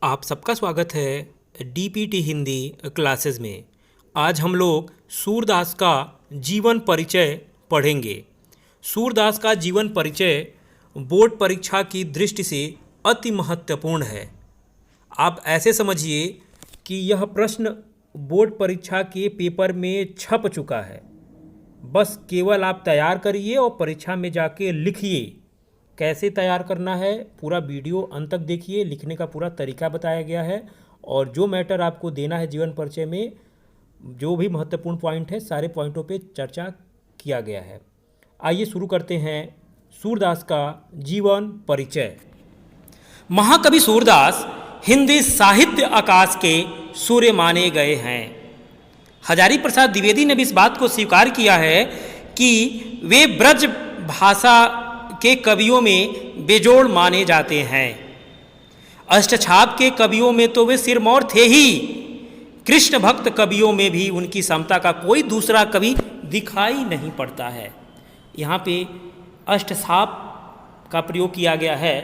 आप सबका स्वागत है डीपीटी हिंदी क्लासेस में। आज हम लोग सूरदास का जीवन परिचय पढ़ेंगे। सूरदास का जीवन परिचय बोर्ड परीक्षा की दृष्टि से अति महत्वपूर्ण है। आप ऐसे समझिए कि यह प्रश्न बोर्ड परीक्षा के पेपर में छप चुका है। बस केवल आप तैयार करिए और परीक्षा में जाके लिखिए। कैसे तैयार करना है पूरा वीडियो अंत तक देखिए। लिखने का पूरा तरीका बताया गया है और जो मैटर आपको देना है जीवन परिचय में, जो भी महत्वपूर्ण पॉइंट है, सारे पॉइंटों पे चर्चा किया गया है। आइए शुरू करते हैं सूरदास का जीवन परिचय। महाकवि सूरदास हिंदी साहित्य आकाश के सूर्य माने गए हैं। हजारी प्रसाद द्विवेदी ने भी इस बात को स्वीकार किया है कि वे ब्रज भाषा के कवियों में बेजोड़ माने जाते हैं। अष्टछाप के कवियों में तो वे सिरमौर थे ही। कृष्ण भक्त कवियों में भी उनकी समता का कोई दूसरा कवि दिखाई नहीं पड़ता है। यहाँ पे अष्टछाप का प्रयोग किया गया है।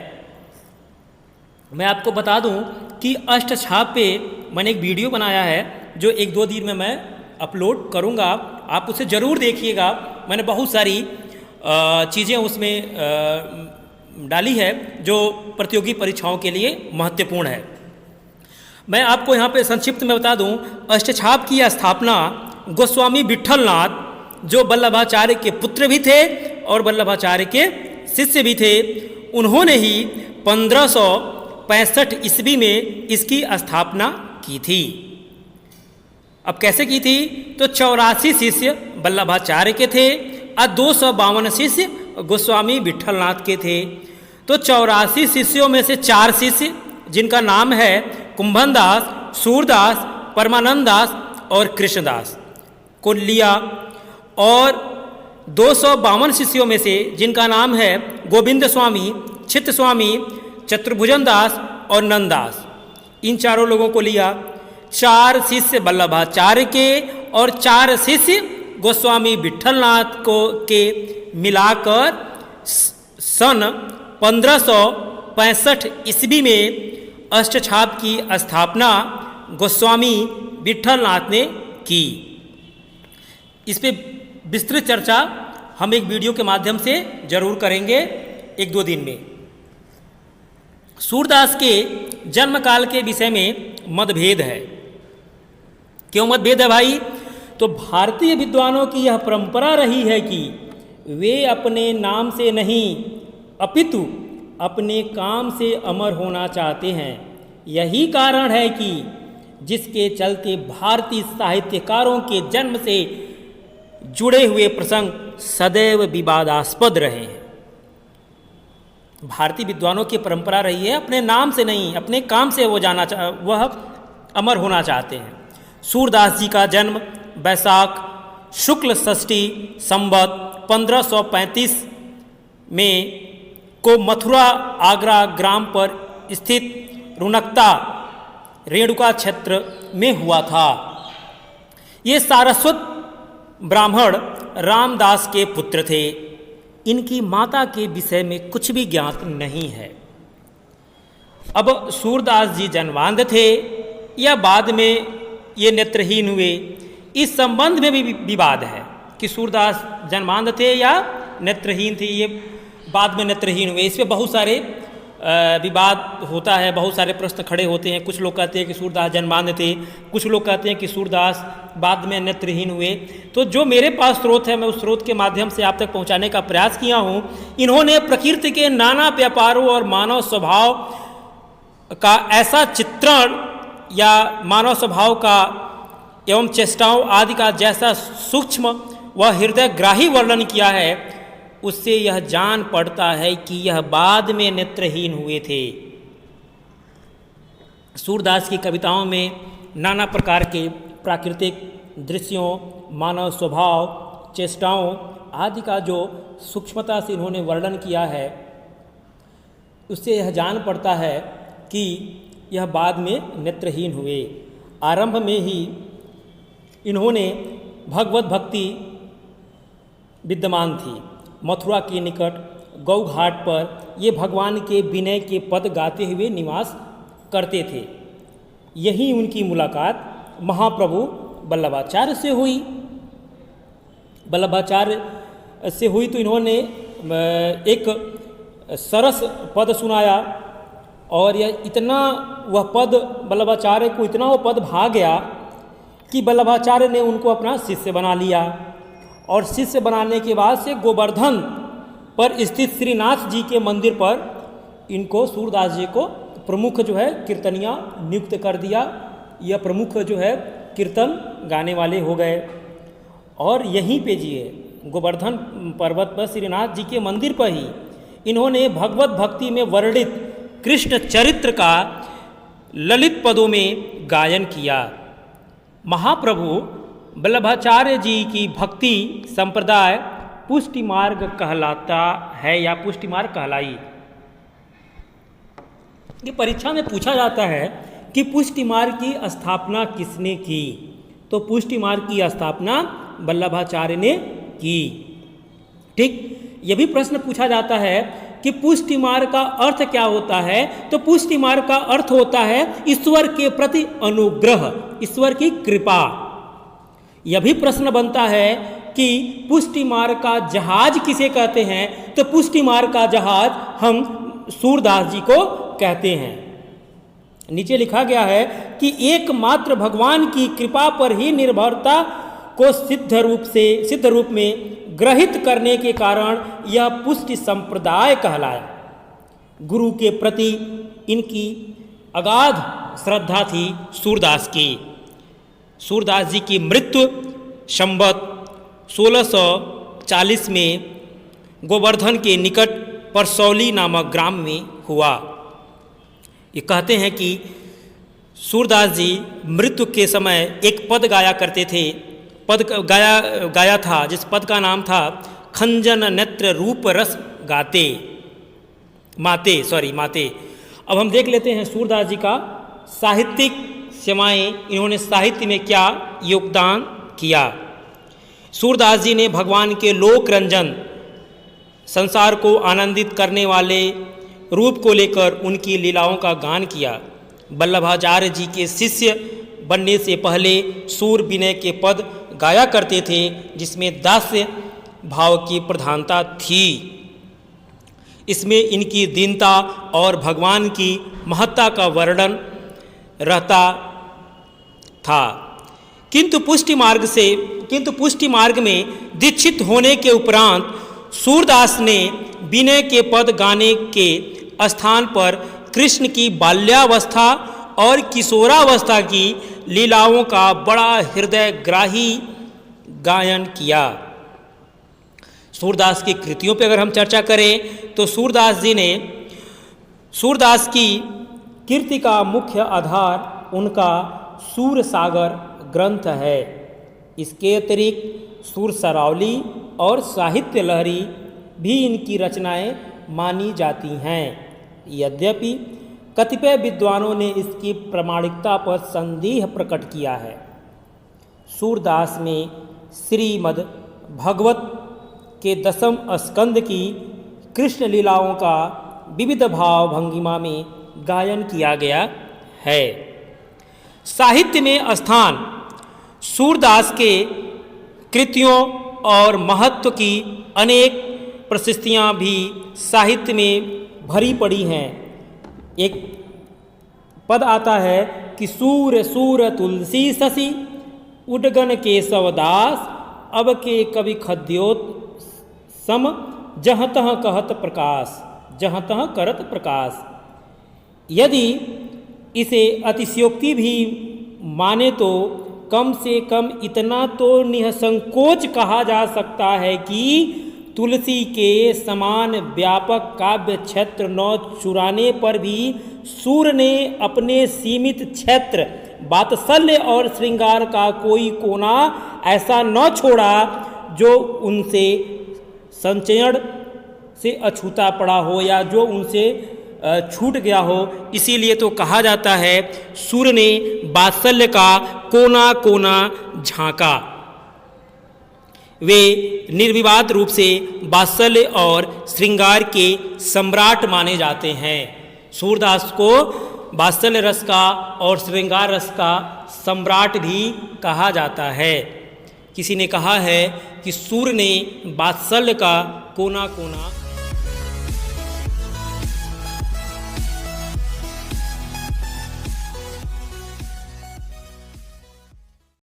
मैं आपको बता दूं कि अष्टछाप पे मैंने एक वीडियो बनाया है जो 1-2 दिन में मैं अपलोड करूँगा। आप उसे ज़रूर देखिएगा। मैंने बहुत सारी चीज़ें उसमें डाली है जो प्रतियोगी परीक्षाओं के लिए महत्वपूर्ण है। मैं आपको यहाँ पे संक्षिप्त में बता दूँ, अष्टछाप की स्थापना गोस्वामी विट्ठलनाथ, जो वल्लभाचार्य के पुत्र भी थे और वल्लभाचार्य के शिष्य भी थे, उन्होंने ही 1565 ईस्वी में इसकी स्थापना की थी। अब कैसे की थी? तो 84 शिष्य वल्लभाचार्य के थे और 252 शिष्य गोस्वामी विट्ठलनाथ के थे। तो 84 शिष्यों में से 4 शिष्य, जिनका नाम है कुंभनदास, सूरदास, परमानंद दास और कृष्णदास, को लिया, और 252 शिष्यों में से जिनका नाम है गोविंद स्वामी, चित्त स्वामी, चतुर्भुजन दास और नंददास, इन चारों लोगों को लिया। 4 शिष्य वल्लभाचार्य के और 4 शिष्य गोस्वामी विट्ठलनाथ को के मिलाकर सन 1565 ईस्वी में अष्टछाप की स्थापना गोस्वामी विट्ठलनाथ ने की। इस पे विस्तृत चर्चा हम एक वीडियो के माध्यम से जरूर करेंगे 1-2 दिन में। सूरदास के जन्म काल के विषय में मतभेद है। क्यों मतभेद है भाई? तो भारतीय विद्वानों की यह परंपरा रही है कि वे अपने नाम से नहीं अपितु अपने काम से अमर होना चाहते हैं। यही कारण है कि जिसके चलते भारतीय साहित्यकारों के जन्म से जुड़े हुए प्रसंग सदैव विवादास्पद रहे हैं। भारतीय विद्वानों की परंपरा रही है अपने नाम से नहीं, अपने काम से वह अमर होना चाहते हैं। सूरदास जी का जन्म वैशाख शुक्ल षष्ठी संवत 1535 में को मथुरा आगरा ग्राम पर स्थित रुनकता रेणुका क्षेत्र में हुआ था। ये सारस्वत ब्राह्मण रामदास के पुत्र थे। इनकी माता के विषय में कुछ भी ज्ञात नहीं है। अब सूरदास जी जन्मांध थे या बाद में ये नेत्रहीन हुए, इस संबंध में भी विवाद है कि सूरदास जन्मांध थे या नेत्रहीन थे। ये बाद में नेत्रहीन हुए, इस पर बहुत सारे विवाद होता है, बहुत सारे प्रश्न खड़े होते हैं। कुछ लोग कहते हैं कि सूरदास जन्मांध थे, कुछ लोग कहते हैं कि सूरदास बाद में नेत्रहीन हुए। तो जो मेरे पास स्रोत है, मैं उस स्रोत के माध्यम से आप तक पहुंचाने का प्रयास किया हूं। इन्होंने प्रकृति के नाना व्यापारों और मानव स्वभाव का ऐसा चित्रण या मानव स्वभाव का एवं चेष्टाओं आदि का जैसा सूक्ष्म व हृदयग्राही वर्णन किया है, उससे यह जान पड़ता है कि यह बाद में नेत्रहीन हुए थे। सूरदास की कविताओं में नाना प्रकार के प्राकृतिक दृश्यों, मानव स्वभाव, चेष्टाओं आदि का जो सूक्ष्मता से इन्होंने वर्णन किया है, उससे यह जान पड़ता है कि यह बाद में नेत्रहीन हुए। आरंभ में ही इन्होंने भगवत भक्ति विद्यमान थी। मथुरा के निकट गौ घाट पर ये भगवान के विनय के पद गाते हुए निवास करते थे। यही उनकी मुलाकात महाप्रभु वल्लभाचार्य से हुई। वल्लभाचार्य से हुई तो इन्होंने एक सरस पद सुनाया और यह इतना वह पद वल्लभाचार्य को इतना वो पद भा गया कि वल्लभाचार्य ने उनको अपना शिष्य बना लिया। और शिष्य बनाने के बाद से गोवर्धन पर स्थित श्रीनाथ जी के मंदिर पर इनको सूरदास जी को प्रमुख जो है कीर्तनिया नियुक्त कर दिया। यह प्रमुख जो है कीर्तन गाने वाले हो गए। और यहीं पे जी गोवर्धन पर्वत पर श्रीनाथ जी के मंदिर पर ही इन्होंने भगवत भक्ति में वर्णित कृष्ण चरित्र का ललित पदों में गायन किया। महाप्रभु वल्लभाचार्य जी की भक्ति संप्रदाय पुष्टि मार्ग कहलाता है या पुष्टि मार्ग कहलाई। ये परीक्षा में पूछा जाता है कि पुष्टि मार्ग की स्थापना किसने की, तो पुष्टि मार्ग की स्थापना वल्लभाचार्य ने की। ठीक, यह भी प्रश्न पूछा जाता है कि पुष्टि मार्ग का अर्थ क्या होता है, तो पुष्टि मार्ग का अर्थ होता है ईश्वर के प्रति अनुग्रह, ईश्वर की कृपा। यह भी प्रश्न बनता है कि पुष्टि मार्ग का जहाज किसे कहते हैं, तो पुष्टि मार्ग का जहाज हम सूरदास जी को कहते हैं। नीचे लिखा गया है कि एकमात्र भगवान की कृपा पर ही निर्भरता को सिद्ध रूप में ग्रहित करने के कारण यह पुष्टि संप्रदाय कहलाया। गुरु के प्रति इनकी अगाध श्रद्धा थी सूरदास की। सूरदास जी की मृत्यु संवत 1640 में गोवर्धन के निकट परसौली नामक ग्राम में हुआ। ये कहते हैं कि सूरदास जी मृत्यु के समय एक पद गाया करते थे। पद गाया था जिस पद का नाम था खंजन नेत्र रूप रस गाते माते। अब हम देख लेते हैं सूरदास जी का साहित्यिक सेवाएं, इन्होंने साहित्य में क्या योगदान किया। सूरदास जी ने भगवान के लोक रंजन संसार को आनंदित करने वाले रूप को लेकर उनकी लीलाओं का गान किया। वल्लभाचार्य जी के शिष्य बनने से पहले सूर विनय के पद गाया करते थे, जिसमें दास्य भाव की प्रधानता थी। इसमें इनकी दीनता और भगवान की महत्ता का वर्णन रहता था। किंतु पुष्टि मार्ग में दीक्षित होने के उपरांत सूरदास ने विनय के पद गाने के स्थान पर कृष्ण की बाल्यावस्था और किशोरावस्था की लीलाओं का बड़ा हृदयग्राही गायन किया। सूरदास की कृतियों पर अगर हम चर्चा करें तो सूरदास की कीर्ति का मुख्य आधार उनका सूर सागर ग्रंथ है। इसके अतिरिक्त सूर सरावली और साहित्य लहरी भी इनकी रचनाएं मानी जाती हैं। यद्यपि कतिपय विद्वानों ने इसकी प्रामाणिकता पर संदेह प्रकट किया है। सूरदास में श्रीमद् भगवत के 10वें स्कंद की कृष्ण लीलाओं का विविध भाव भंगिमा में गायन किया गया है। साहित्य में स्थान सूरदास के कृतियों और महत्व की अनेक प्रशस्तियां भी साहित्य में भरी पड़ी हैं। एक पद आता है कि सूर सूर तुलसी शशि उडगन केशव दास अब के कवि खद्योत सम जहाँ तहाँ करत प्रकाश। यदि इसे अतिशयोक्ति भी माने तो कम से कम इतना तो निसंकोच कहा जा सकता है कि तुलसी के समान व्यापक काव्य क्षेत्र न चुराने पर भी सूर ने अपने सीमित क्षेत्र वात्सल्य और श्रृंगार का कोई कोना ऐसा न छोड़ा जो उनसे संचयन से अछूता पड़ा हो या जो उनसे छूट गया हो। इसीलिए तो कहा जाता है सूर ने वात्सल्य का कोना कोना झांका। वे निर्विवाद रूप से वात्सल्य और श्रृंगार के सम्राट माने जाते हैं। सूरदास को वात्सल्य रस का और श्रृंगार रस का सम्राट भी कहा जाता है। किसी ने कहा है कि सूर्य ने वात्सल्य का कोना कोना